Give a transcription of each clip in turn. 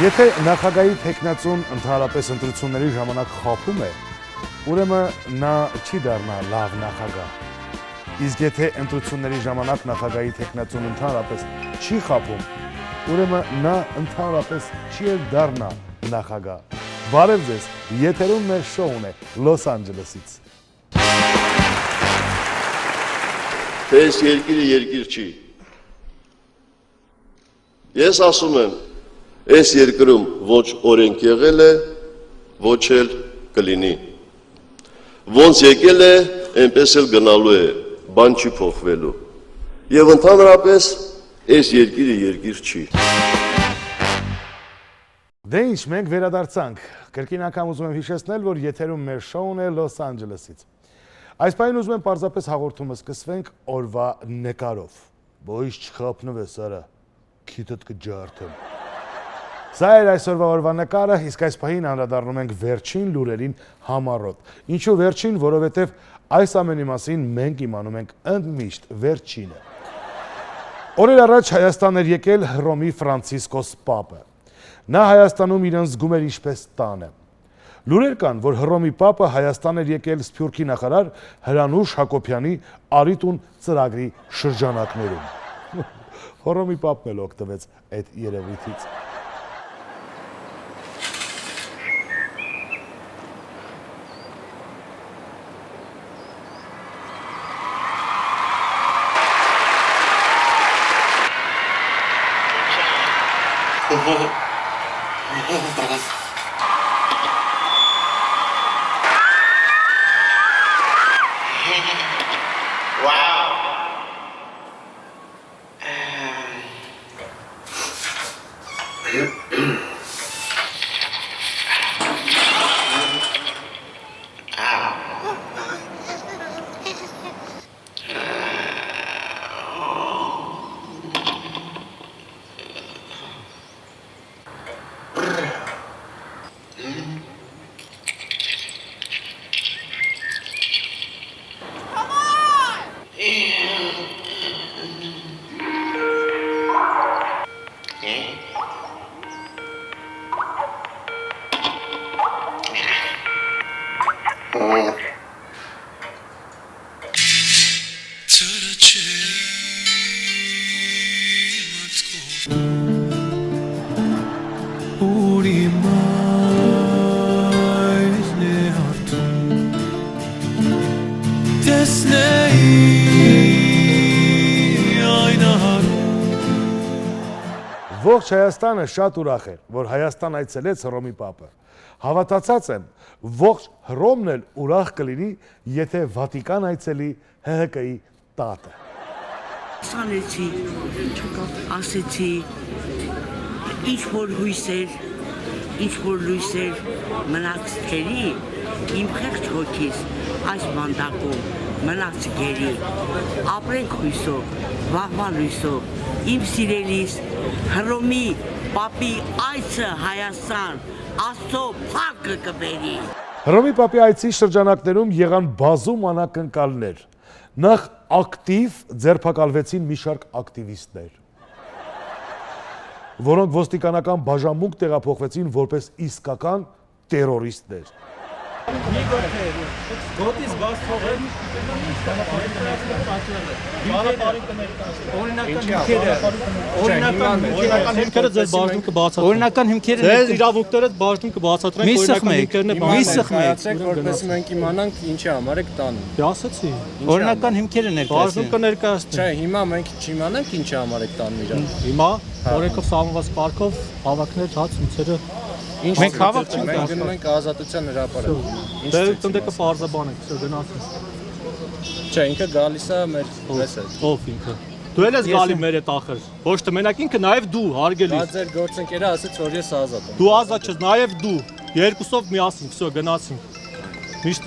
Եթե նախագահի թեկնածուն ընդհանրապես ընտրությունների ժամանակ խաբում է, ուրեմն նա չի դառնա լավ նախագահ։ Իսկ եթե ընտրությունների ժամանակ նախագահի թեկնածուն ընդհանրապես չի խաբում, ուրեմն նա ընդհանրապես չի էլ դառնա նախագահ։ Բարև ձեզ, եթերում մեր շոուն է Լոս Անջելեսից։ Այս երկիրը երկիր չի։ Ես ասում եմ, այս երկրում ոչ օրենք եղել է, ոչ էլ կլինի։ Ոնց եկել է, այնպես էլ գնալու է, բան չի փոխվելու։ Եվ ընդհանրապես այս երկիրը երկիր չի։ Դե ինչ, մենք վերադարձանք։ Կրկին անգամ ուզում եմ հիշեցնել, որ եթերում մեր շոուն է Լոս Անջելեսից։ Այս պահին ուզում եմ պարզապես հաղորդումը սկսվենք օրվա նկարով։ Ոչ չխափնվես, արա, քիթդ կջարդեմ։ Սա էր այսօրվա օրվա նկարը, իսկ այս պահին անդրադառնում ենք վերջին լուրերին համառոտ։ Ինչու վերջին, որովհետև այս ամենի մասին մենք իմանում ենք ընդմիշտ վերջինը։ Օրեր առաջ Հայաստան էր եկել Հռոմի Ֆրանցիսկոս Պապը։ Նա Հայաստանում իրեն զգում էր ինչպես տանը։ Լուրեր կան, որ Հռոմի Պապը Հայաստան էր եկել Սփյուռքի նախարար Հրանուշ Հակոբյանի Արիտուն ծրագրի շրջանակներում։ Հռոմի Պապն էլ օգտվեց այդ երևույթից։ Ողջ Հայաստանը շատ ուրախ էր, որ Հայաստան այցելեց Հռոմի Պապը։ Հավատացած եմ, ողջ Հռոմն էլ ուրախ կլինի, եթե Վատիկան այցելի ՀՀԿ-ի տատը։ Ասեցի, ինչ որ լույսեր մնաց թերի, իմ խեղճ հոգիս այս մանդակում մնաց գերի, ապրենք հույսով, վաղվա լույսով, իմ սիրելիս Հռոմի Պապի այցը Հայաստան Աստծո փառքը կբերի։ Հռոմի Պապի այցի շրջանակներում եղան բազում անակնկալներ։ Նախ ակտիվ ձերբակալվեցին մի շարք ակտիվիստներ, որոնք ոստիկանական բաժանմունք տեղափոխվեցին որպես իսկական տերորիստներ։ Գոտից բաց թողել օրինական հիմքերը ձեզ իրավունքները բաժնում կբացատրենք որպես մենք իմանանք ինչի համար եք տանում։ ասացի օրինական հիմքերը ներկայացնում կներկայացնենք։ Չէ, հիմա մենք չիմանանք ինչի համար եք տանում իրան։ Հիմա օրենքով սահմանված կարգով հավաքներ հա ցույցերը մենք հավաք չենք մենք գնում ենք ազատության հրապարակ։ Դե տնտեկը պարզաբան ենք, գնացինք։ Չէ, ինքը գալիս է մեր մեզ հետ։ Ով ինքը։ Դու էլ ես գալի մեր հետ ախր։ Ոչ թե մենակ ինքը, նաև դու, հարգելի։ Դա ձեր գործընկերը ասաց, որ ես ազատ եմ։ Դու ազատ ես, նաև դու։ Երկուսով միասին, վсё, գնացինք։ Միշտ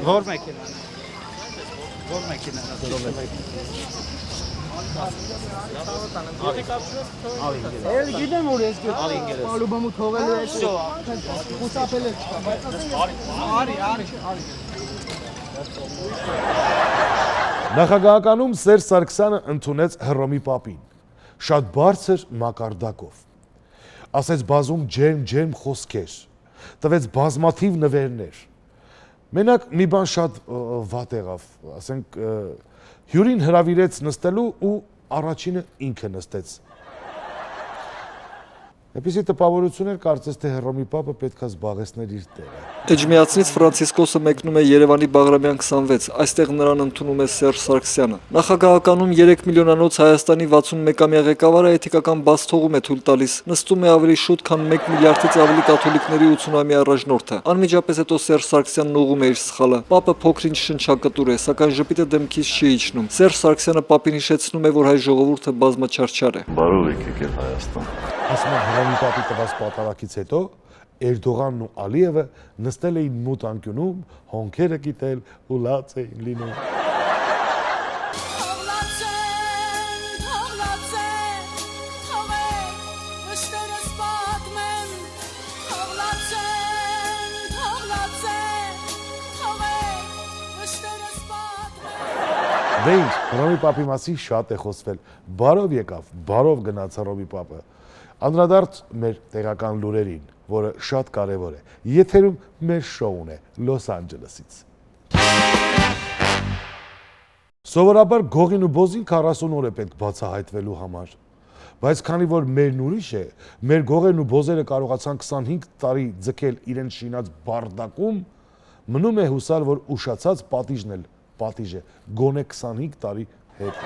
Որ մեքենա։ Որ մեքենա։ Էլ գիտեմ որ ես պալուբամու թողել է խուսափել է արի Նախագահականում Սերժ Սարգսյանը ընդունեց Հռոմի Պապին, շատ բարձր մակարդակով։ ասեց բազում ջերմ խոսքեր, տվեց բազմաթիվ նվերներ։ Մենակ մի բան շատ վատ եղավ, ասենք հյուրին հրավիրեց նստելու ու առաջինը ինքը նստեց։ Էպիսի տպավորություններ կարծես թե Հռոմի Պապը պետքա զբաղեցներ իր տեղը։ Էջմիածնից Ֆրանցիսկոսը մեկնում է Երևանի Բաղրամյան 26, այստեղ նրան ընդունում է Սերժ Սարգսյանը։ Նախագահականում 3 միլիոնանոց Հայաստանի 61-ամյա ղեկավարը էթիկական բացթողում է թույլ տալիս, նստում է ավելի շուտ, քան 1 միլիարդից ավելի կաթոլիկների 80-ամյա առաջնորդը։ Անմիջապես հետո Սերժ Սարգսյանն ուղղում է իր սխալը։ Պապը փոքրինչ շնչակտուր է, սակայն ժպիտը դեմքից չի իջնում։ Սերժ Սարգսյանը Պապին հիշեցնում է, որ հայ ժողովուրդը բազմաչարչար է։ Բարով եք եկել Հայաստան։ Ասում եմ Հռոմի Պապի տված պատարակից հետո Էրդողանն ու Ալիևը նստել էին մութ անկյունում, հոնքերը կիտել ու լաց էին լինում։ Դե ինչ, Հռոմի Պապի մասին շատ է խոսվել, բարով եկավ, բարով գնաց Հռոմի Պապը։ Անդրադարձ մեր տեղական լուրերին, որը շատ կարևոր է։ Եթերում մեր շոուն է Լոս Անջելեսից։ Սովորաբար գողին ու բոզին 40 օր է պետք բացահայտվելու համար։ Բայց քանի որ մերն ուրիշ է, մեր գողերն ու բոզերը կարողացան 25 տարի ձգել իրենց շինած բարդակում, մնում է հուսալ, որ ուշացած պատիժն էլ պատիժ է, գոնե 25 տարի հետ։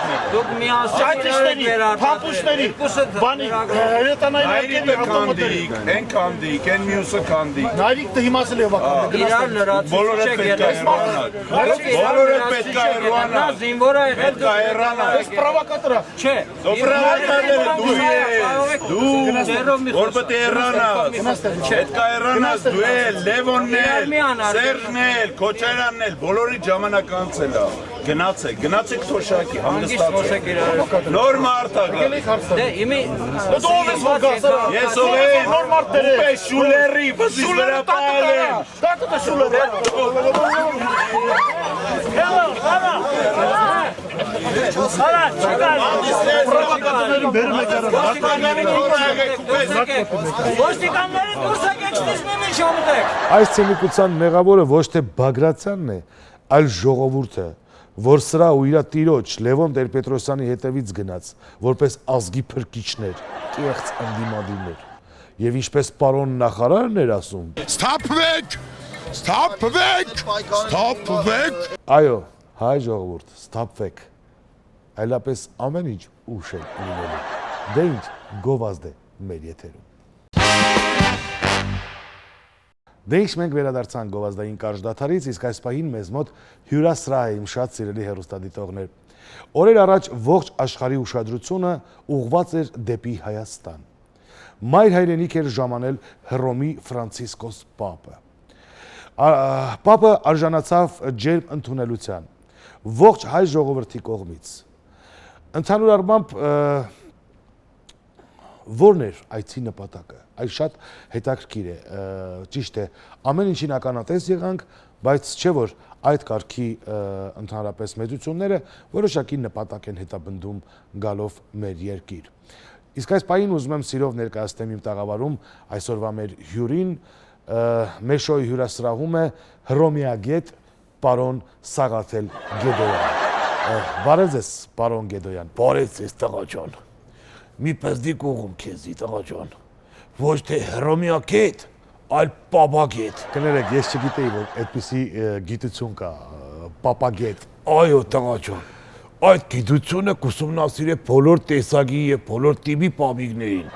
Դուք միասին փապուշների բանի հրետանային կանդիկ, են կանդիկ, են մյուսը կանդիկ։ Նայրիկ դե հիմա էլ եվա կանդիկ։ Իրար Բոլորը պետք է հեռանալ։ Զինվորը Պետք է հեռանալ։ Ես պրովոկատոր եմ։ չէ։ Պրովոկատորը դու ես։ Դու որ պետք է հեռանալ։ Պետք է հեռանալ դու ես, Լևոնն էլ, Սերժն էլ, Քոչարյանն էլ, բոլորի ժամանակ անցել է։ Գնացեք թոշակի, հանգստացեք։ Նոր մարդ ա։ Դե իմի Դու ես որ գասա։ Ես ով եմ։ Նոր մարդեր Ու է շուլերի, բզից վրա պայել եմ։ Տատը դե շուլեր։ ոստիկանները դուրս եկեք ստիսմի շամուտեք։ Այս ցենիկության մեղավորը ոչ թե Բագրատյանն է, այլ ժողովուրդը, որ սրա ու իր տիրոջ Լևոն Տեր-Պետրոսյանի հետևից գնաց, որպես ազգի փրկիչներ, կեղծ ընդդիմադիրներ։ Եվ ինչպես պարոն նախարարն էր ասում. Ստապվեք! Ստապվեք! Ստապվեք! Այո, հայ ժողովուրդ, ստապվեք։ Այլապես ամեն ինչ ուշ է լինելու։ Դե ինչ, գովազդ է մեր եթերում։ Դե ինչ մենք վերադարձանք գովազդային կարճ դադարից, իսկ այս պահին մեզ մոտ հյուրասրահ է իմ շատ սիրելի հեռուստադիտողներ։ Օրեր առաջ ողջ աշխարհի ուշադրությունը ուղղված էր դեպի Հայաստան։ Մայր հայրենիք էր ժամանել Հռոմի Ֆրանցիսկոս Պապը։ Պապը արժանացավ ջերմ ընդունելության ողջ հայ ժողովրդի կողմից։ Ընդհանուր առմամբ որն էր այցի նպատակը։ Այս շատ հետաքրքիր է, ճիշտ է, ամեն ինչին ականատես եղանք, բայց չէ որ այդ կարգի ընդհանրապես մեծությունները որոշակի նպատակ են հետապնդում գալով մեր երկիր։ Իսկ այս պահին ուզում եմ սիրով ներկայացնեմ իմ տաղավարում այսօրվա մեր հյուրին, մեր շոուի հյուրասրահում է հռոմեագետ պարոն Սաղաթել Գեդոյան։ Բարև ձեզ, պարոն Գեդոյան։ Բարև ձեզ, տղա ջան։ Մի պզդիկ ուղում քեզի, տղա ջան։ Ոչ թե հռոմեագետ, այլ պապագետ։ Կներեք, ես չգիտեի, որ այդպիսի գիտություն կա, պապագետ։ Այո, տղա ջան։ Այդ գիտությունը կուսումնասիրե բոլոր տեսակի եւ բոլոր տիպի պապիկներին։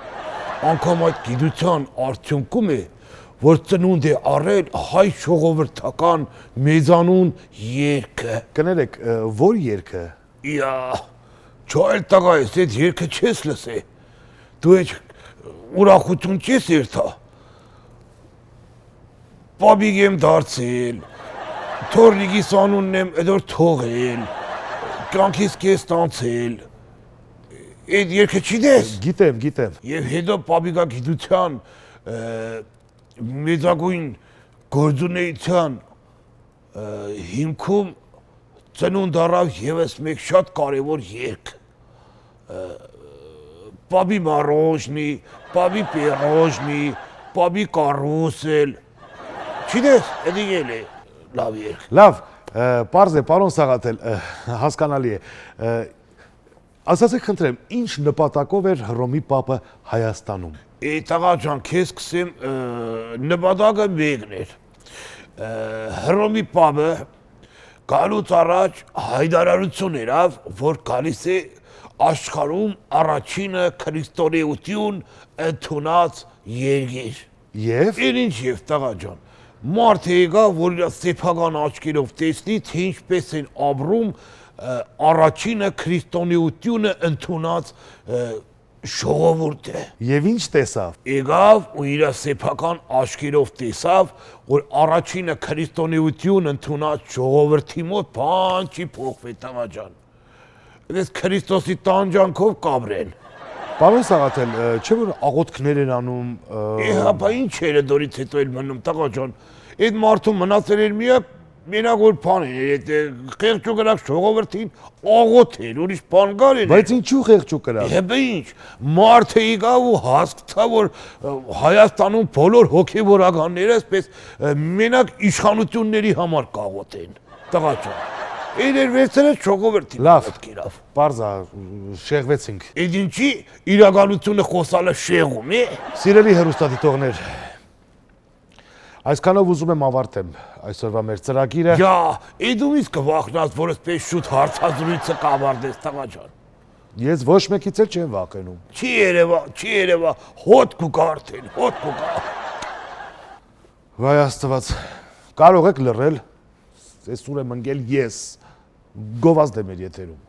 Անկամ այդ գիտության արդյունքում է, որ ծնունդ է առել հայ ժողովրդական մեծանուն երգը։ Կներեք, որ երգը։ Իա, չայլ տղա ես, այդ երգը չես լսե։ Դու այդ ուրախություն չես երթա։ Պապիկ եմ դարձել, թորնիկիս անունն եմ էդոր թողել, կյանքիս կես տանցել, այդ երգը չիդես։ Գիտեմ։ Եվ հետո պապիկա գիտության մեծագույն գործունեության հիմքում ծնունդ առավ եւս մեկ շատ կարևոր երգ։ պաբի մարոշնի, պաբի պիրոժնի, պաբի կարուսել։ Չիդես, էդի ել է լավ երկ։ Լավ, պարզ է, պարոն Սաղաթել, հասկանալի է։ Ասացեք խնդրեմ, ինչ նպատակով էր Հռոմի Պապը Հայաստանում։ Տղա ջան, քեզ կսեմ նպատակը մեկն էր։ Հռոմի Պապը գալուց առաջ հայտարարություն երավ, որ գալիս է աշխարհում առաջինը քրիստոնեություն ընդունած երկիր։ Եվ Ինչ եւ տղա ջան, մարդ եկա, որ իր սեփական աչքերով տեսնի, թե ինչպես են ապրում առաջինը քրիստոնեությունը ընդունած ժողովուրդը։ Եվ ինչ տեսավ։ Եկավ ու իր սեփական աչքերով տեսավ, որ առաջինը քրիստոնեություն ընդունած ժողովրդի մոտ բան չի փոխվի տղա ջան։ Այս Քրիստոսի տանջանքով կաբրեն։ Պարոն Սաղաթել, չէ՞ որ աղոթքներ են անում։ Հապա ինչ էր դորից հետո էլ մնում տղա ջան։ Այդ մարդու մնացել էր միակ մենակ որ բան է, խեղճ ու կրակ ժողովրդին աղոթել, ուրիշ բան կար էր։ Բայց ինչու խեղճ ու կրակ։ Հետո ինչ, մարդը եկավ ու հասկացա, որ Հայաստանում բոլոր հոգևորականները այսպես մենակ իշխանությունների համար կաղոթեն։ Տղա ջան։ Իրեր վեցերը ժողովրդին Լավ, կերավ։ պարզա, շեղվեցինք։ Այդ ինչի իրականությունը խոսալը շեղում է։ Սիրելի հեռուստադիտողներ, այսքանով ուզում եմ ավարտեմ այսօրվա մեր ծրագիրը։ Յա, դու իսկ կվախնաս, որ այսպես շուտ հարցազրույցը կավարտես տղա ջան։ Ես ոչ մեկից էլ չեմ վախենում։ Չի երևա, հոտ կուկա արդեն, հոտ կուկա։ Վայ Աստված, կարող եք լռել, այսօր եմ ընկել ես, գովազդ եմ մեր եթերում։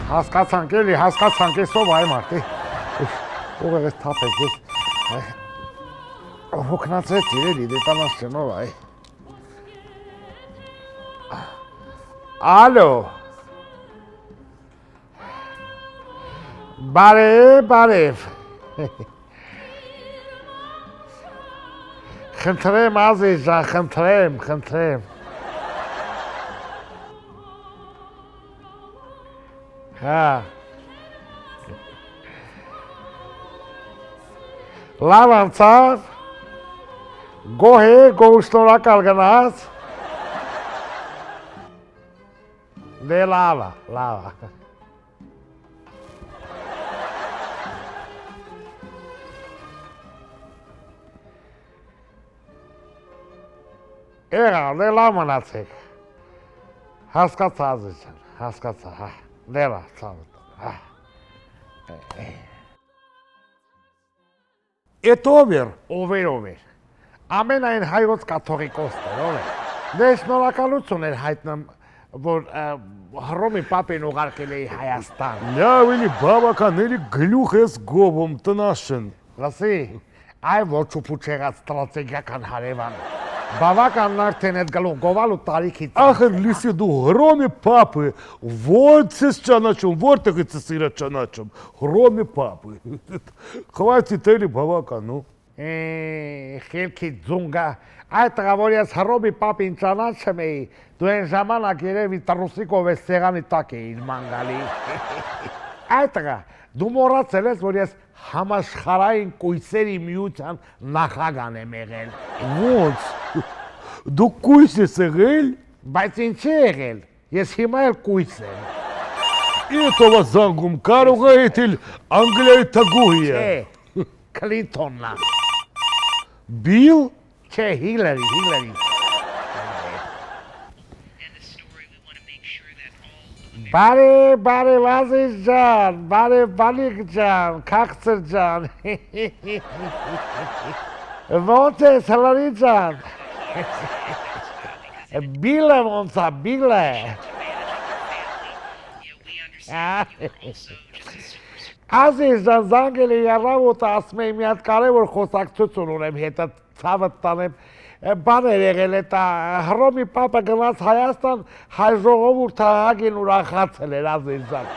Հասկացանք էլի, հասկացանք էսով այ մարդի։ Ով ես թափեք ես։ Հոգնացրեց իրերի դետանաս չնով այ։ Ալո։ Բարև։ Խնդրեմ ազիզ ջան, խնդրեմ։ Հա։ Լավ անցավ, գոհ շնորհակալ գնաց, դե լավ, Եղավ, դե լավ մնացեք, հասկացա ազիզ ջան, հասկացա, հա, դե լավ, ծանոթ, հա։ Էդ ով էր, ամենայն հայոց կաթողիկոսներ, ով էր, դե շնորհակալություն էր հայտնում, որ Հռոմի Պապին ուղարկել էի Հայաստան։ Լավ էլի բավականների գլուխ ես գովում տնաշն։ Լսի, այ ոչ ուփուչ եղած ստրատեգիական հարևան։ Բավականն արդեն այդ գլուխ գովալու տարիքից։ Ախր լիսի դու Հռոմի Պապը ո՞ց ես ճանաչում, որտեղից ես իր ճանաչում։ Հռոմի Պապը։ Խվացի տելի բավական, ու։ Խելքի ձունգա, այդ տղավոր ես Հռոմի Պապին ճանաչում էի, դու այն ժամանակ երևի Տրուսիկով ես սեղանի տակ էիր մանգալի։ Այդ տղա, դու մոռացել ես, որ ես համաշխարհային կույսերի միության նախագահն եմ եղել։ Ո՞նց։ Դու կույս ես եղել։ Բայց ինչ է եղել։ Ես հիմա էլ կույս եմ։ Էտովա զանգում կարող է եթել Անգլիայի թագուհիը։ Չէ, Քլինթոնն է։ Բիլ։ Չէ, Հիլարի։ Բարև ազիզ ջան, բարև բալիկ ջան, քաղցր ջան, ոնց ես հլարի ջան, բիլը ոնց է, բիլը, Ազիզան զանգելի առավոտը ասում եմ մի հատ կարևոր խոսակցություն ունեմ հետը ցավը տանեմ բաներ եղել է տա Հռոմի պապը գնաց Հայաստան հայ ժողովուրդը հագին ուրախացել էր Ազիզան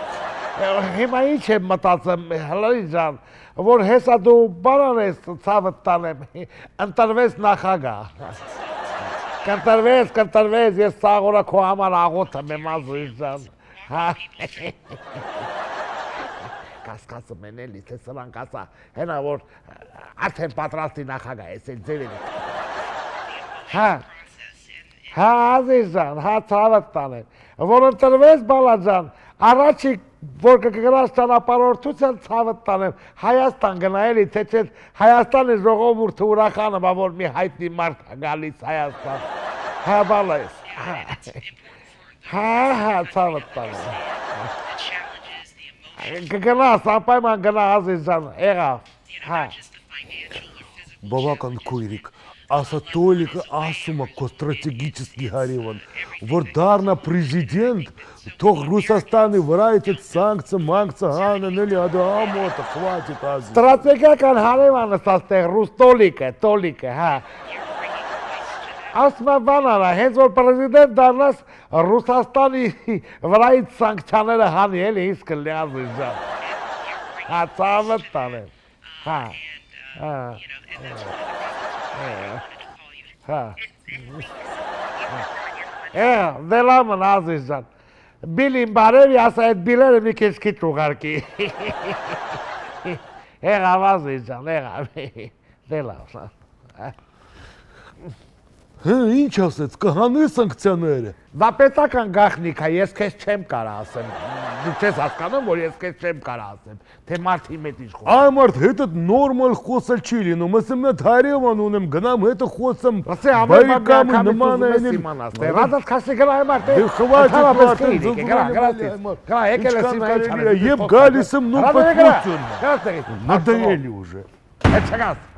հիմա ինչ եմ մտածում հլալի ջան որ հեսա դու բանան ես ցավը տանեմ ընտրվես նախագահ կընտրվես ես սաղորը քո համար աղոթում եմ Ազիզան Կասկածը մեն էլի, թե սրանք ասա, հենա որ արդեն պատրաստի նախագահ ես էլ ձևին Ազիզան, ցավդ տանեմ, որ ընտրվես բալաջան, առաջի որ կգրաս ճանապարհորդության ցավդ տանեմ, Հայաստան գնա էլի, թե չէ Հայաստանի ժողովուրդը ուրախանում է, որ մի հայտնի մարդ է գալիս Հայաստան, բալես, ցավդ տանեմ Գնաս, անպայման գնա Ազիզան, եղավ, Բավական քույրիկ, ասա Տոլիկը ասում է քո ստրատեգիչեսկի հարևան, որ դառնա պրեզիդենտ, թող Ռուսաստանի վրա այդ սանկցը հանեն էլի ադա ամոթը, խվատիտ Ազիզ։ Ստրատեգիական հարևանս աստեղ ռուս Տոլիկը, Ասում է բանարա, հենց որ պրեզիդենտ դառնաս Ռուսաստանի վրայից սանկցիաները հանի էլի իսկ կլինի Ազիզան։ Ցավը տանեմ։ Դե լավն Ազիզան։ Բիլին բարևի, ասա այդ բիլերը մի քիչ ուղարկի։ Եղավ Ազիզան, եղավ։ Դե լավ։ Ինչ ասեց, կհանի սանկցիաները։ Դա պետական գաղտնիք է, ես քեզ չեմ կարա ասեմ։ Դու չես հասկանում, որ ես քեզ չեմ կարա ասեմ, թե մարդի մեծ ինչ խոսում։ Այ մարդ հետը նորմալ խոսել չի լինում, ասեմ մի հարևան ունեմ, գնամ հետը խոսեմ։ Ասե ամեն նման է իմանաս։ Ռադած քասի գնա այմարդ։ Դե խվաճի գնա, եկել ես իմ այլ։ Եվ գալիս եմ նույն պատմություն։ Գնա, Надоели уже։ Այդ չգաս։